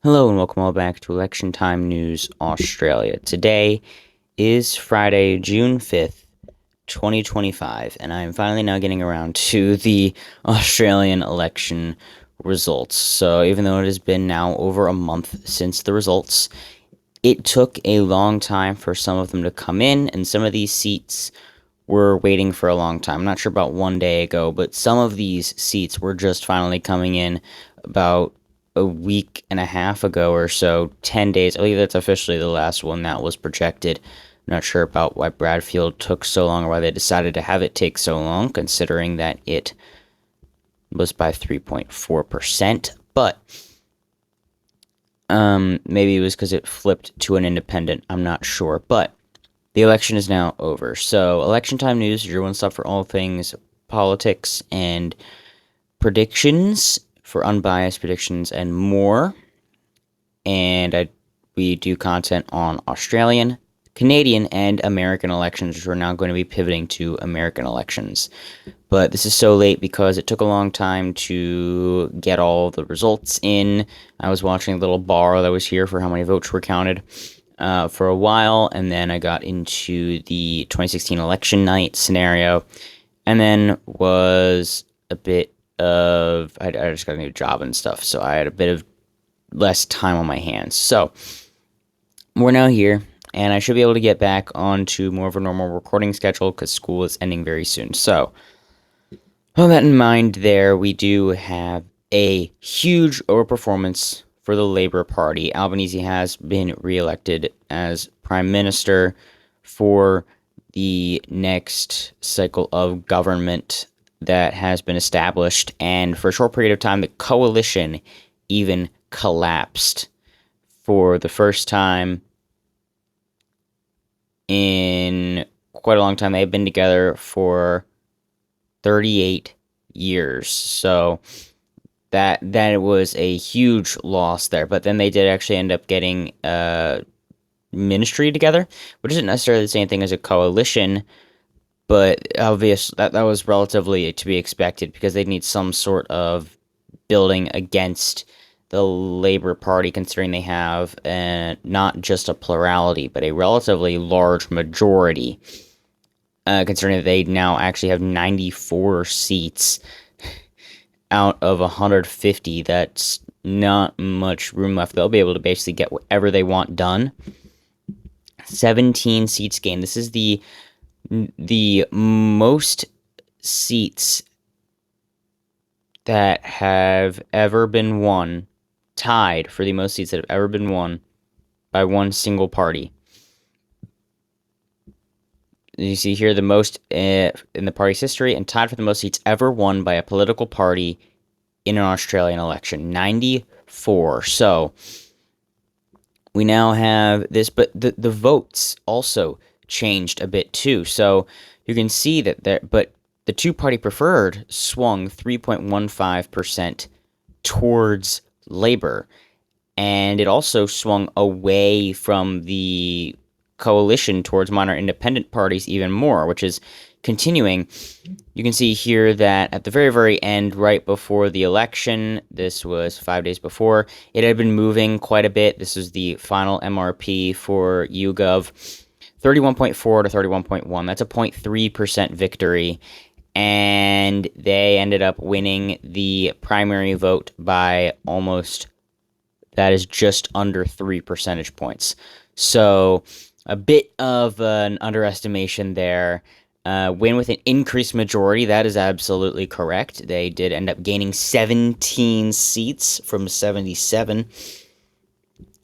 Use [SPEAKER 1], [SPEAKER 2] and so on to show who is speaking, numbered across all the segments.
[SPEAKER 1] Hello and welcome all back to Election Time News Australia. Today is Friday, June 5th, 2025, and I'm finally now getting around to the Australian election results. So even though it has been now over a month since the results, it took a long time for some of them to come in, and some of these seats were waiting for a long time. I'm not sure about one day ago, but some of these seats were just finally coming in about a week and a half ago or so, 10 days. I believe that's officially the last one that was projected. I'm not sure about why Bradfield took so long or why they decided to have it take so long, considering that it was by 3.4%. But maybe it was because it flipped to an independent. I'm not sure. But the election is now over. So, Election Time News, your one stop for all things politics and predictions, for unbiased predictions and more. And we do content on Australian, Canadian, and American elections, which we're now going to be pivoting to American elections. But this is so late because it took a long time to get all the results in. I was watching a little bar that was here for how many votes were counted for a while, and then I got into the 2016 election night scenario, and then was a bit of I just got a new job and stuff, so I had a bit of less time on my hands. So we're now here, and I should be able to get back onto more of a normal recording schedule because school is ending very soon. So, with that in mind, we do have a huge overperformance for the Labour Party. Albanese has been reelected as Prime Minister for the next cycle of government that has been established, and for a short period of time, the coalition even collapsed for the first time in quite a long time. They've been together for 38 years, so that was a huge loss there. But then they did actually end up getting a ministry together, which isn't necessarily the same thing as a coalition, but obvious that was relatively to be expected because they'd need some sort of building against the Labour Party, considering they have not just a plurality, but a relatively large majority, considering that they now actually have 94 seats out of 150. That's not much room left. They'll be able to basically get whatever they want done. 17 seats gained. This is the most seats that have ever been won, tied for the most seats that have ever been won by one single party. You see here the most in the party's history, and tied for the most seats ever won by a political party in an Australian election, 94. So we now have this, but the votes also changed a bit too. So you can see that the two-party preferred swung 3.15% towards Labour, and it also swung away from the coalition towards minor independent parties even more, which is continuing. You can see here that at the very, very end, right before the election, this was 5 days before, it had been moving quite a bit. This is the final MRP for YouGov, 31.4 to 31.1. That's a 0.3% victory, and they ended up winning the primary vote by almost, that is just under 3 percentage points. So a bit of an underestimation there. Win with an increased majority, that is absolutely correct. They did end up gaining 17 seats from 77,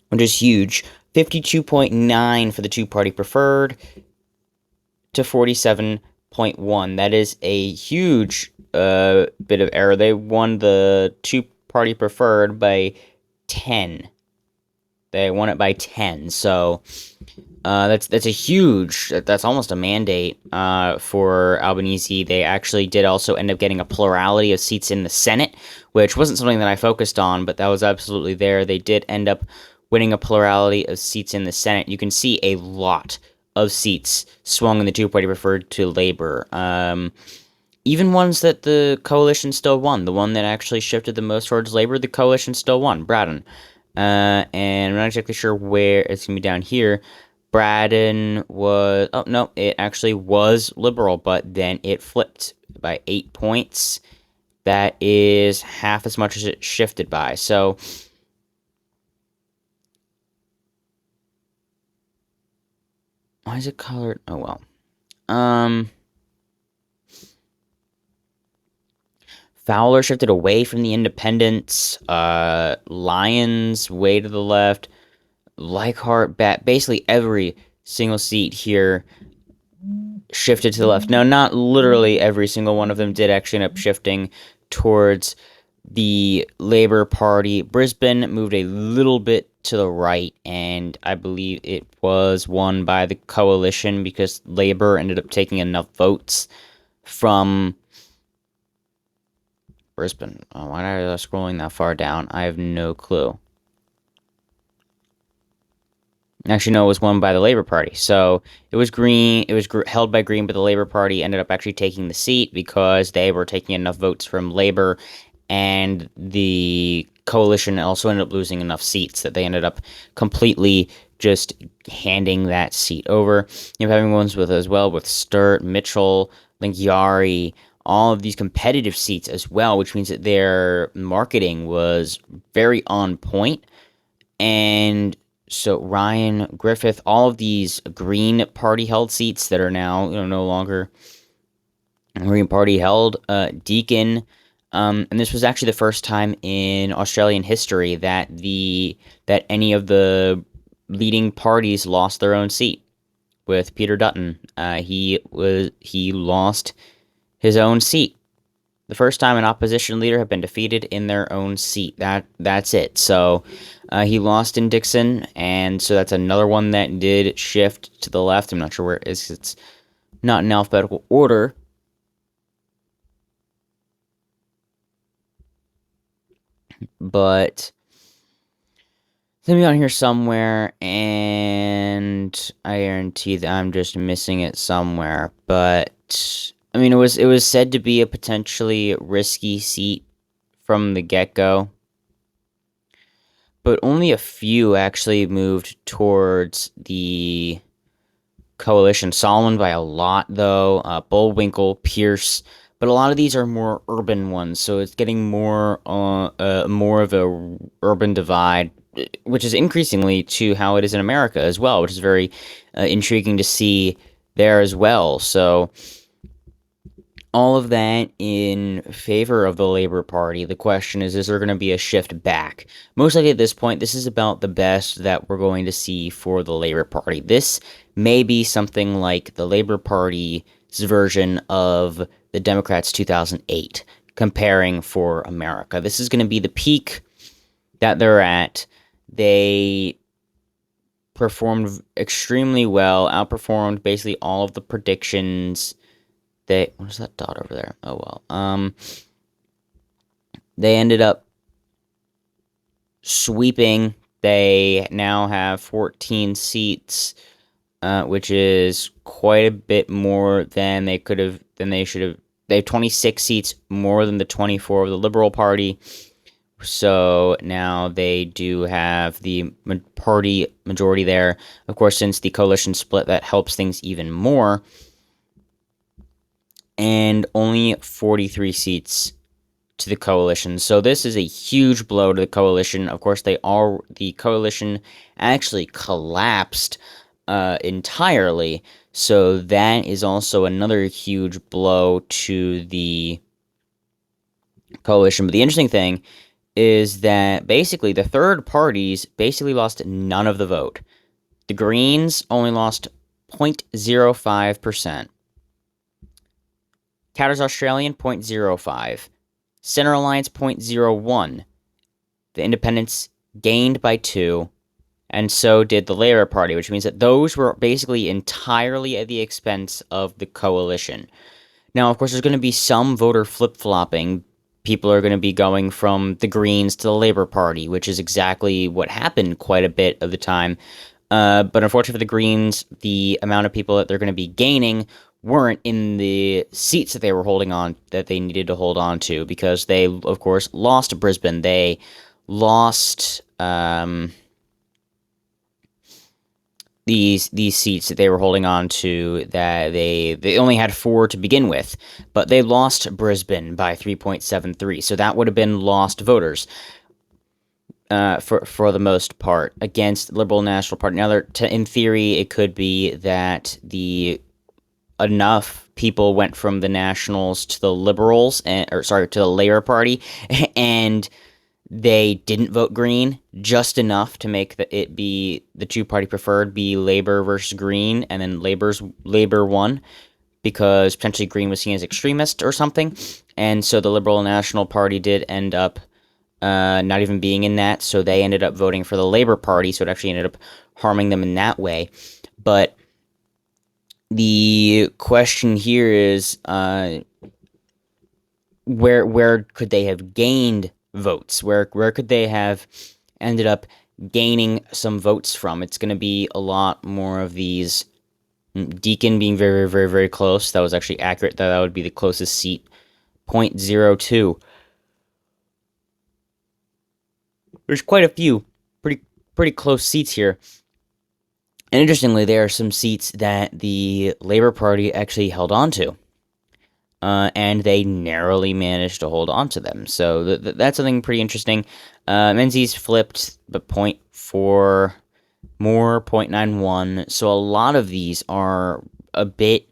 [SPEAKER 1] which is huge. 52.9 for the two-party preferred to 47.1. That is a huge bit of error. They won the two-party preferred by 10. They won it by 10, so that's a huge, that's almost a mandate for Albanese. They actually did also end up getting a plurality of seats in the Senate, which wasn't something that I focused on, but that was absolutely there. They did end up winning a plurality of seats in the Senate. You can see a lot of seats swung in the two-party preferred to Labour. Even ones that the coalition still won. The one that actually shifted the most towards Labour, the coalition still won, Braddon. And I'm not exactly sure where it's gonna be down here. Braden was, oh no, it actually was liberal, but then it flipped by 8 points. That is half as much as it shifted by. So, why is it colored? Oh well. Um, Fowler shifted away from the independents. Lyons way to the left. Leichhardt, basically every single seat here shifted to the left. Now, not literally every single one of them did actually end up shifting towards the Labour Party. Brisbane moved a little bit to the right, and I believe it was won by the coalition because Labour ended up taking enough votes from Brisbane. Oh, why did I scrolling that far down? I have no clue. Actually, no, it was won by the Labour Party. So it was Green. It was held by Green, but the Labour Party ended up actually taking the seat because they were taking enough votes from Labour, and the coalition also ended up losing enough seats that they ended up completely just handing that seat over. You have having ones with as well with Sturt, Mitchell, Lingyari, all of these competitive seats as well, which means that their marketing was very on point. And so Ryan Griffith, all of these Green Party held seats that are now no longer Green Party held, Deakin, and this was actually the first time in Australian history that any of the leading parties lost their own seat. With Peter Dutton, he lost his own seat. The first time an opposition leader had been defeated in their own seat. That's it. So he lost in Dixon, and so that's another one that did shift to the left. I'm not sure where it is. It's not in alphabetical order. But it's gonna be on here somewhere, and I guarantee that I'm just missing it somewhere. But I mean, it was said to be a potentially risky seat from the get-go, but only a few actually moved towards the coalition. Solomon by a lot, though. Bullwinkle, Pierce, but a lot of these are more urban ones, so it's getting more of a urban divide, which is increasingly to how it is in America as well, which is very intriguing to see there as well. So all of that in favor of the Labour Party. The question is there going to be a shift back? Most likely at this point, this is about the best that we're going to see for the Labour Party. This may be something like the Labour Party's version of the Democrats' 2008, comparing for America. This is going to be the peak that they're at. They performed extremely well, outperformed basically all of the predictions. What is that dot over there? Oh well. They ended up sweeping. They now have 14 seats, which is quite a bit more than they should have. They have 26 seats more than the 24 of the Liberal Party. So now they do have the party majority there. Of course, since the coalition split, that helps things even more. And only 43 seats to the coalition. So this is a huge blow to the coalition. Of course, the coalition actually collapsed entirely. So that is also another huge blow to the coalition. But the interesting thing is that basically the third parties basically lost none of the vote. The Greens only lost 0.05%. Catter's Australian, 0.05. Centre Alliance, 0.01. The Independents gained by 2, and so did the Labour Party, which means that those were basically entirely at the expense of the coalition. Now, of course, there's going to be some voter flip-flopping. People are going to be going from the Greens to the Labour Party, which is exactly what happened quite a bit of the time. But unfortunately for the Greens, the amount of people that they're going to be gaining weren't in the seats that they were holding on, that they needed to hold on to, because they, of course, lost Brisbane. They lost these seats that they were holding on to, that they only had four to begin with, but they lost Brisbane by 3.73, so that would have been lost voters for the most part against the Liberal National Party. Now, in theory, it could be that the enough people went from the Nationals to the Liberals, to the Labour Party, and they didn't vote Green, just enough to make it be the two-party preferred be Labour versus Green, and then Labour won because potentially Green was seen as extremist or something, and so the Liberal National Party did end up not even being in that, so they ended up voting for the Labour Party, so it actually ended up harming them in that way. But the question here is, where could they have gained votes? Where could they have ended up gaining some votes from? It's going to be a lot more of these. Deakin being very, very, very close. That was actually accurate. That would be the closest seat. 0.02. There's quite a few pretty close seats here. And interestingly, there are some seats that the Labour Party actually held on to. And they narrowly managed to hold on to them. So that's something pretty interesting. Menzies flipped, but 0.4 more, 0.91. So a lot of these are a bit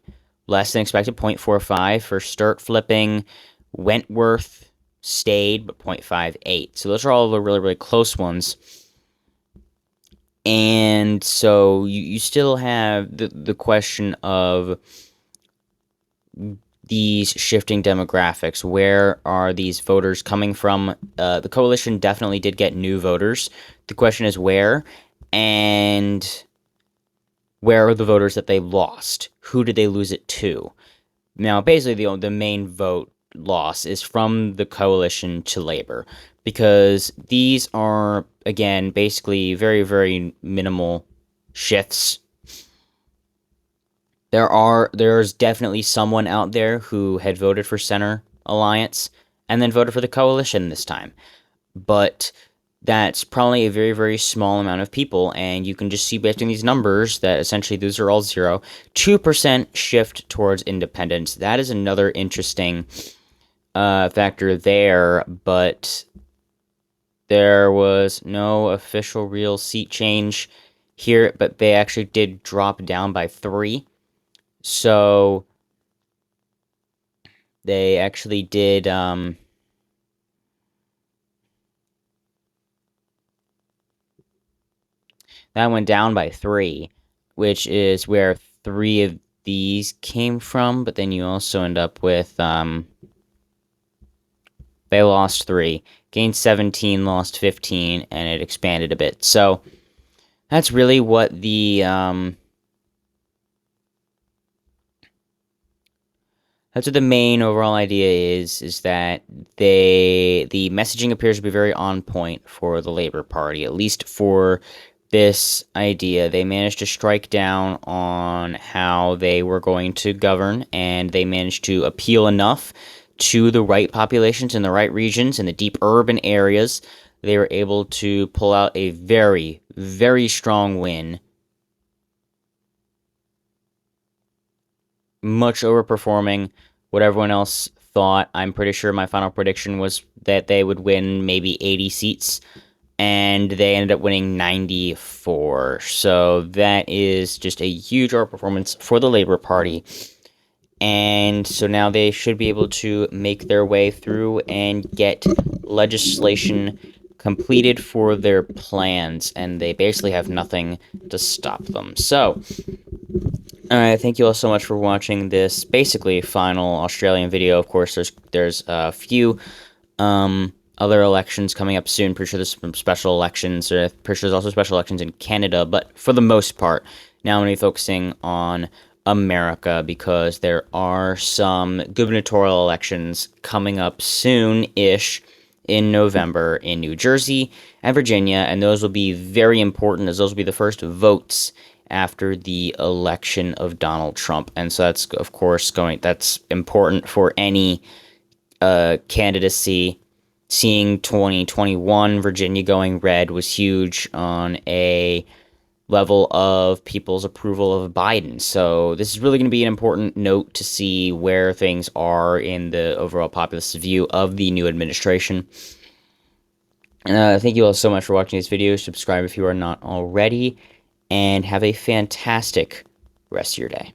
[SPEAKER 1] less than expected. 0.45 for Sturt flipping. Wentworth stayed, but 0.58. So those are all the really, really close ones. And so you still have the question of these shifting demographics. Where are these voters coming from? The coalition definitely did get new voters. The question is where, and where are the voters that they lost? Who did they lose it to? Now, basically, the main vote loss is from the coalition to Labour, because these are, again, basically very, very minimal shifts. There's definitely someone out there who had voted for Center Alliance and then voted for the coalition this time. But that's probably a very, very small amount of people, and you can just see based on these numbers that essentially those are all zero. 2% shift towards independence. That is another interesting factor there, but there was no official real seat change here, but they actually did drop down by 3. So they actually did that went down by 3, which is where 3 of these came from, but then you also end up with they lost 3, gained 17, lost 15, and it expanded a bit. So that's really what the that's what the main overall idea is that the messaging appears to be very on point for the Labour Party, at least for this idea. They managed to strike down on how they were going to govern, and they managed to appeal enough to the right populations in the right regions, in the deep urban areas. They were able to pull out a very, very strong win, much overperforming what everyone else thought. I'm pretty sure my final prediction was that they would win maybe 80 seats, and they ended up winning 94. So that is just a huge overperformance for the Labour Party. And so now they should be able to make their way through and get legislation completed for their plans, and they basically have nothing to stop them. So, alright, thank you all so much for watching this basically final Australian video. Of course, there's a few other elections coming up soon. Pretty sure there's some special elections. Pretty sure there's also special elections in Canada, but for the most part, now I'm going to be focusing on America, because there are some gubernatorial elections coming up soon-ish in November in New Jersey and Virginia, and those will be very important, as those will be the first votes after the election of Donald Trump. And so that's, of course, that's important for any candidacy seeing 2021 Virginia going red was huge on a level of people's approval of Biden. So this is really going to be an important note to see where things are in the overall populist view of the new administration. Thank you all so much for watching this video. Subscribe if you are not already, and have a fantastic rest of your day.